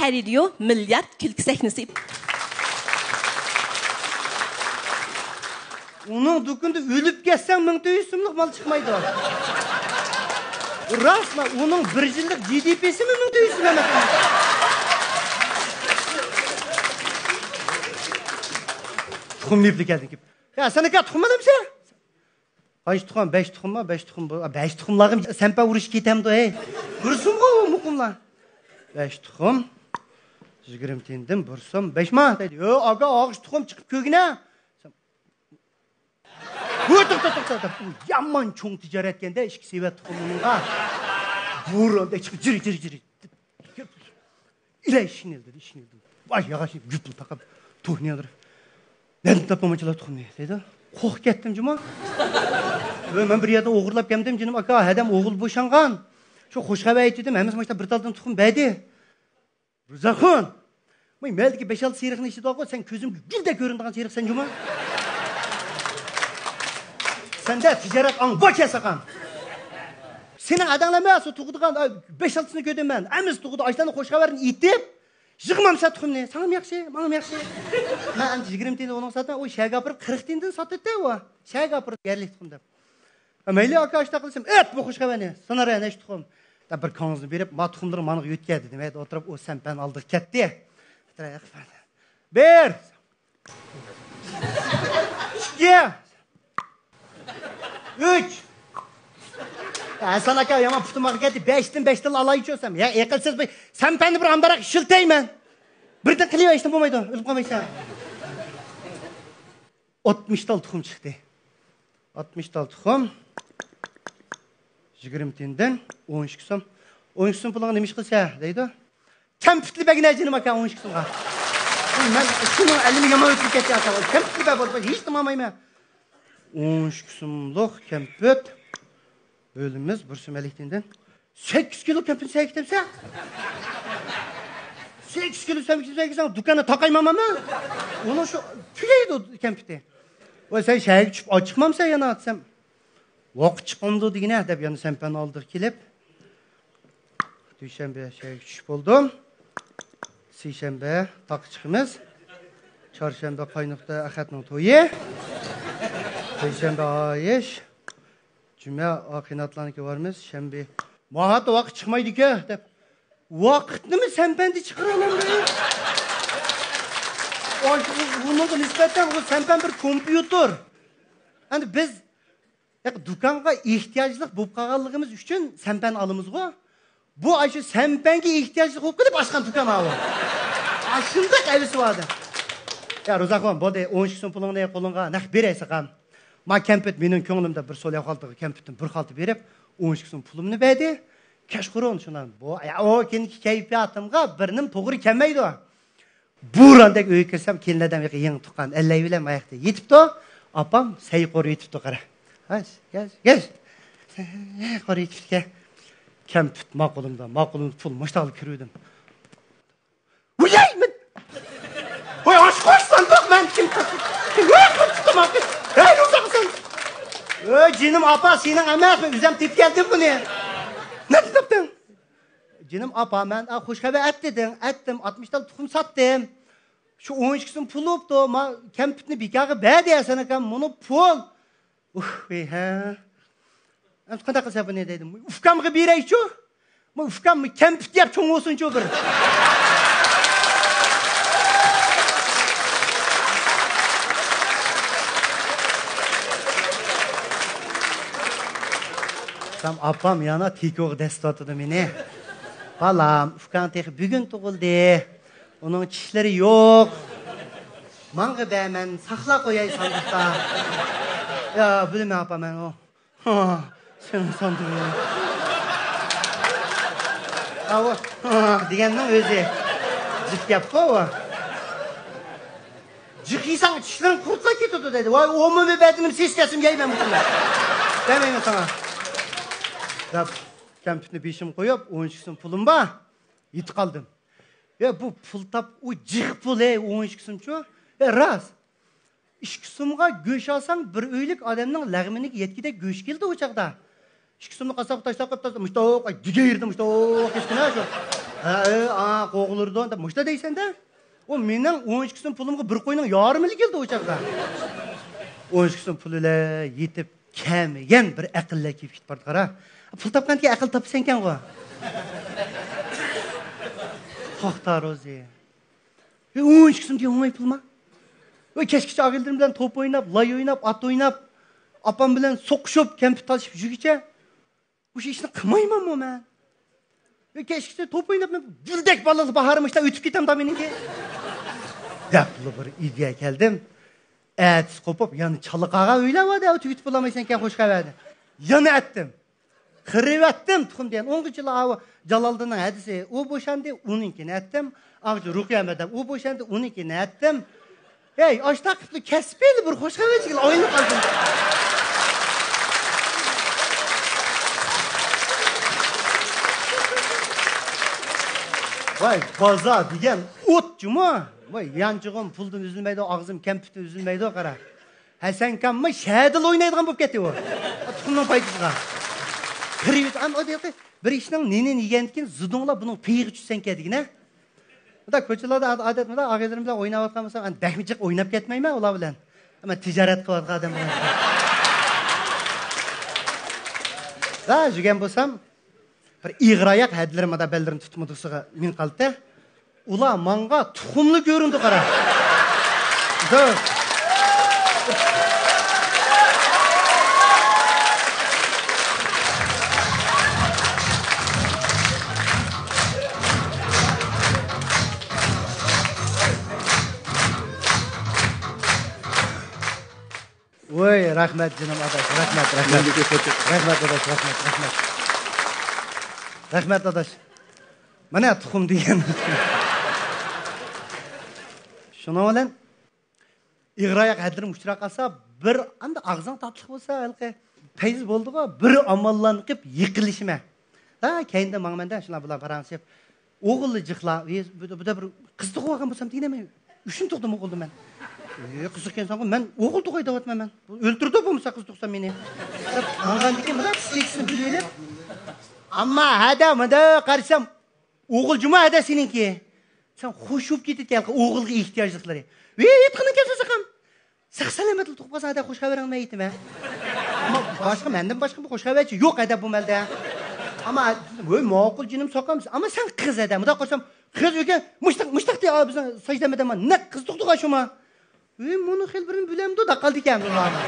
Xayriyo milyard kulki sahnesi. Onun dükkanında ölüp geçsen 1400 so'mlik mal çıkmaydı. Rastla onun bir yıllık GDP'si mi 1400 so'm emas? Tuxum yeyip geldin ki. Ya sana ka tuxumadın sen? Kaç tuxum? 5 tuxum mu? 5 tuxum bu. 5 tuxumlağım sen pa uruş ketemdi ey. Kursun bu muqumlar. 5 tuxum. 20 tendim, bursam 5 ma dedi. Yo aga ağaç tuxum çıkıp kögüne. To'xta. Bu yaman cho'ng tijorat etkanda ishki sevat tuxumiga. Bo'ronda chiqib jiri. Ila ishini dedi. Vay yog'ochni yupil taqib to'g'niyadir. Nereden tapamaçılar tuxumni dedi. Qo'rqib ketdim juma. Men bir yerda o'g'irlab keldim jinim aka, hadam o'g'il bo'shangan. Shu xushxabar aytdim, hammasi mana bir taldan tuxum berdi. Ruzaxon. Men meldiki 5-6 seriqni ichida qo'y, sen ko'zimga gulda ko'rinadigan seriq sen juma. Sende ticaret anbaç yasakan. Senin adamlamayasın tuğdugan 5-6'sını gördüm ben. Emiz tuğdu açlarını hoş haberini itip. Yıkmam sat tuğum ne? Sana mı yakşı? Bana mı yakşı? Ben 20 tane onun zaten o şey kapırıp 40 tane sattı da o. Şey kapırıp yerlik tuğumda. Meyli arkadaşlar kılsam et bu hoş haberini. Sana reyne iş tuğum. Da bir kanızını verip ma tuğumları manık yütke dedim. Evet oturup o sen ben aldık ketti. Bir. İki. 3. Sana ka yaman putumak geldi. 5'ten alay içiyorsam. Ya ekilsiz bir. Sen beni bir ambarak şıltayman. Birden kılıyor işte bu maydan. Ölüp kalmaysan. 60 dal tuxum çıktı. 60 dal tuxum. 20 tenden 12 so'm. 12 so'm pulunu nemish qilsa deydi. Kampitli bagina jinim aka 12 so'mga. Men shuni elimi yomon o'tib ketyapti. Kampitli bag bo'lsa hech nima olmayman. 12 so'mlik kampit. Bölümümüz bursum elektiğinden 8 kilo kampit sevgitemse. 8 kilo sevgitemse dükkanı takaymam ama. Onu şu tüyeydi o kampiti. O sen şeye çıkıp açıkmamsa yana atsam. Vakit çıkmadı yine de yani sen ben aldık kilip. Düşenbe şeye çıkıp oldum. Sişenbe tak çıkımız. Çarşembe kaynıkta akatның toyu. Perşembe ayış. Cuma akinatlarınki varmız. Şembe. Mahat vakit çıkmaydı ki. Vakitini mi sen bendi çıkaralım be? Bunun nispeten sen ben bir kompütür. Yani biz dükkanға ihtiyaclıq болып қалғанlığımız üçün sen ben alımız o. Bu aşı sen benге ihtiyaclıq olub gidip açқан dükkan alı. Aşındıq evisi vardı. Ya Rozakon, bu da 12 so'm pulunu qo'lingga naq beraysan qam. Ma kampit mening ko'nglimda bir so'lay qoldi. Kampitni bir qalti berib 12 so'm pulimni berdi. Kashqurun shundan. Bu o keniki kayfiyatimga birnim to'g'ri kelmaydi. Burandek uyga kirsam kelinadam yeng tuqqan 50 bilan mayaqda yetibdi. Apam sayqor yetibdi qara. Gel. Qora yetibdi. Kampit maqulumda, pul mashtal kirdim. Uyayman. Oy aşkışsan bak ben kim tuttum. Hey uzaksın. Canım apa senin emek üzem tip geldin bu ne? Ne tuttum? Canım apa ben hoş haber ettim 60 tane tuxum sattım. Şu 12 so'm pul oldu ma kampitni bekaga berdi ya sana kam bunu pul. He. Ben qanday qilsa bu ne dedim. Ufkamga beraychu. Ma ufkamni kampit deb cho'ng olsunchu bir. Tam apam yana tikoq dastotidi meni. Balam, ufkan tex bugun tug'ildi. Uning tishlari yo'q. Manga berman, saqlab qo'yay sandiqda. Ya, bilmayman apa men o. Sen sandiq. Ava, deganning o'zi. Jiq gapku o. Jiq yesang tishlaring qurtlab ketadi dedi. Voy, o'mimi badinim sesgasim yeyman bunlar. Demayman sana. Kampitni beshim qo'yib 12 so'm pulim bor. Yetib qoldim. Ya bu pul tap o jiq pul 12 so'mchu. Ras. 2 so'mga go'sht olsang bir uylik odamning lag'miniga yetkida go'sht keldi o chaqda. 2 so'mni qasab tashlab qo'yib tashlab, mushtoq, diga yerdim, mushtoq, hech qana shu. Qo'g'ilurdi deb mushta deysan-da. O mening 12 so'm pulimga bir qo'yning yarmili keldi o chaqda. 12 so'm pulilar yetib kamigan bir aqllar kelib ketib bordi qara. Pul topganki aql topsan ekan go. To'xta Rozi. 12 so'm diye o'ngay pulma. Kechgacha og'ildirim bilan to'p o'ynab, lay o'ynab, at o'ynab, opam bilan so'qishib, kompyuter talishib yurguncha o'sha ishni qilmaymanmi men? Kechgacha to'p o'ynab, guldek bolalar baharmishlar o'tib ketamda meniki. Dapli bir ideya keldim. Ats qo'pib, yani chaliqaga o'ylab o'tib yutib olamaysan ekan xo'sh qavardi. Yana atdim. Qirib atdim tuxum degan 10 yil avval Jaloliddinning hadisi u bo'shandi, uninkini atdim. Avji Ruqiyamdan u bo'shandi, uninkini atdim. Ey, ashtaqibli kasbeli bir xo'sh qavarchiga o'ynab qoldim. Vay, baza degan o'tjimi? Vay, yanchig'im puldan uzilmaydi, og'zim kompyuter uzilmaydi qara. Hasan kammi shadil o'ynaydigan bo'lib ketdi u. Tuxumning paydasiga. Kirib ham oddiy bir ishning neni yegankin zudunglar buning piyig'i tushsan kedigina. Bunda ko'chalarda odatda og'izlarim bilan o'ynayotgan bo'lsam, men dahmichiq o'ynab ketmayman ular bilan. Ama tijorat qilayotgan odam bilan. Da, jugan bo'lsam, bir ig'royoq hadlarimda beldirim tutmadisiga men qalta. Ular menga tuxumli ko'rindi qara. Dur. Voy, rahmat jinim adash, rahmat. Rahmat adash, rahmat. Rahmat adash. Mana tuxum degan. Shuna bilan ig'royoq hadrim uchrab qolsa, bir anda og'zing tatliq bo'lsa, halqa payz bo'ldi-ku, bir amallarni qilib yiqilishma. Da, keyinda menmanda shular bilan baransib, o'g'illi jiqlar, bu da bir qiz tug'ib olgan bo'lsam deyman, uchun tug'dim o'g'ilni men. Qiziq ekansan-ku, men o'g'il tug'ay deyapman. O'ltirdi bo'lmasa qiz tug'sam meni. Mengandikin mana sексini bilib. Ammo hada qarasam, o'g'il juma hada seninki. Sen xo'shib ketgan o'g'ilga ehtiyojliklari. Yetqinin kelsa ham. Saq salomatli tug'ib qolsa hada xo'sh xabar olmay aytma. Ammo boshqa mendan boshqa bir xo'sh xabarchi yo'q hada bu malda. Ammo voy ma'qul jinim soqamiz. Ammo sen qiz hada. Munda qo'sam, qiz ekan, mushtaq deya bizning sajdamadaman. Ne qiz tug'diga shuma. Bunu xil birini bilemdi da qaldı ekan bularni.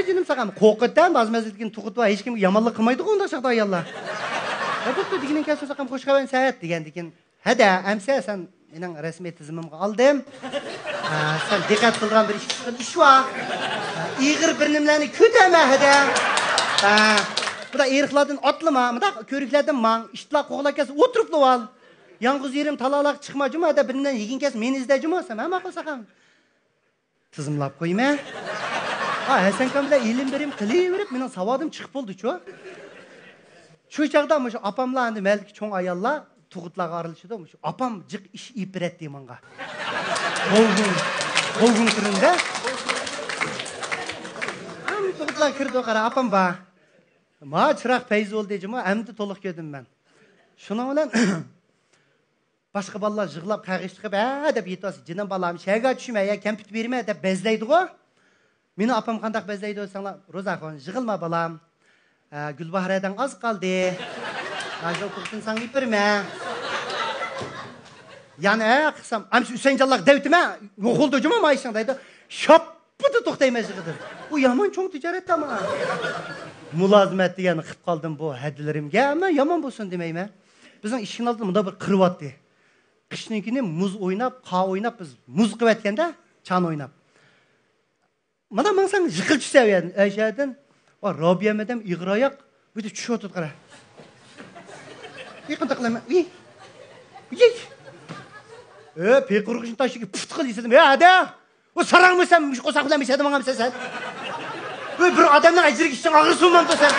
Jinim saqam qo'qitdan bazmazlikni tug'itib hech kim yomonlik qilmaydi unda shaqda ayollar. Bo'pti degan ekan saqam xo'sh xabar sayat degandikin. Hada, amsa sen mening rasmiy tizimimga oldim. Sen diqqat qilgan bir ish bor. Ig'ir bir nimlarni ko'tama hada. Bu da eriqlardan otlama, bunda ko'riklardan mang, ishtlar qo'g'lakasi o'tiribdi ol. Yalnız yerim talaloq chiqmajimi, hada birinden yegin kes meni izdajimosam, hamma qilsaqam. Tizimlab qo'yma. Hasan kam bilan ilm berim qilaverib, mening savodim chiqib bo'ldi-ku. Shu chaqda o'sha opamlar endi malki cho'ng ayollar tug'itlarga arilishdi. Shu opam jiq ish ibrat deymanga. Bo'lgun kirinda. Ham tug'itlar kirdi qara opam ba. Ma chiroq payz bo'ldi dejimi, endi to'liq ko'rdim men. Shuning bilan başqa balalar yig'lab qag'ish chiqib, deb yetasi, jinim balam, shayga tushmay, kompyuter bermay deb bezlaydi-ku. Meni opam qandaq bezlaydi desanglar, Ro'zaxon, yig'ilma balam. Gulbahradan oz qoldi. Hozir o'qitsin san yipirma. Yani qilsam, amsi Husaynjonlar davtimi? Yo'qoldi juma mayshan deydi. Shoppuda to'xtaymas yig'idir. Bu yomon cho'ng tijoratdami? Mulozimat degan qilib qoldim bu hadlarimga, ammo yomon bo'lsin demayman. Bizning ishning oldida bunda bir qiriyapti. Qishninkini muz o'ynab, qa o'ynab biz muz qilayotganda, chan o'ynab. Mana men sen yiqil tushsaydin, Ayshadan, va Robiya madam ig'royoq bu yerda tushib o'tirdi qara. Yiqinta qilaman. Pequrg'ishni tashiga put qilib dedim. Hada. O sarangmisan, mush qo'saq bilan mishadi menga sen. Bir odamning ajriga ishdan og'ir suv sen.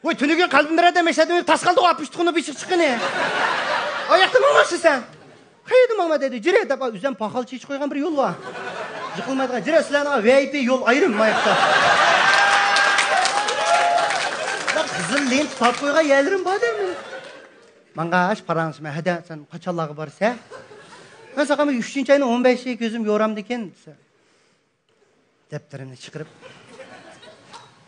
Oy tünügen kalbimdere demeşledim. Tas kaldı o 60 tıkını bir çıkını. Ayakta mı olmasın sen? Kaydım ama dedi. Cire de bak üzem pahalçı hiç koygan bir yol var. Yıkılmaydı. Cire silahına VIP yol ayrım mı ayakta? Kızıl lent tutab koygan yerlerim var değil mi? Mangaş paranız mı? Hadi sen kaç Allah'ı varsa. Ben sakın 3. ayın 15'i gözüm yoramdı eken. Depterini çıkarıp.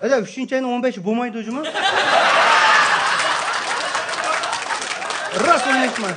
Öyle 3. ayın 15'i bulmaydı hocam. Rast oynayışma.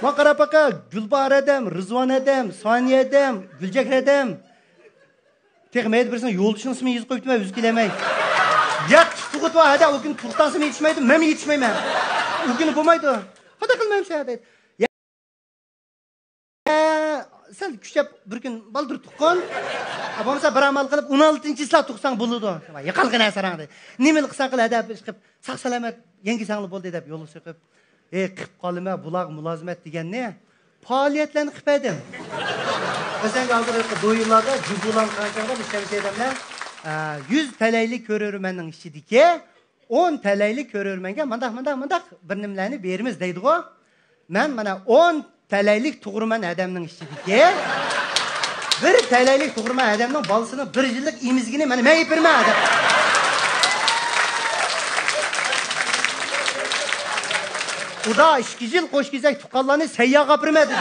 Makara paka Gülbahar edem, Rızvan edem, Saniye edem, Gülcekre edem. Tekmeydi birisine yol dışın ismi yüz koyup düme üzgilemey. Ya tutuğut var hadi o gün tuğutansım yetişmeydi, ben yetişmeyim. O günü bulmaydı. Hadi kılmayım şey hadi. Sen küçük bir gün baldır tutkun. Abamsa bir amal kılıp 16. sıla tuksan buludu. Yakalgın esarang dedi. Nimel kısa kıl edep çıkıp sağ salamet yengi sağlı bol edep yolu çıkıp. Kıp kalıma bulak mulazimet degen ne? Faaliyetlerini kıp edim. Sen kaldırıp doyurlarda cübulan kanşağında işlemiş edemler. 100 TL'lik körörümenin işçidiki 10 TL'lik körörümenge mandak bir nimlerini verimiz deydi o. Ben bana 10 TL'lik tuğurman adamның işçidiki 1 TL'lik tuğurman adamның balısını 1 yıllık imizgini bana meyip verme adam. O da 2 yıl koş gizek tukallarını seyyah kapırma dedim.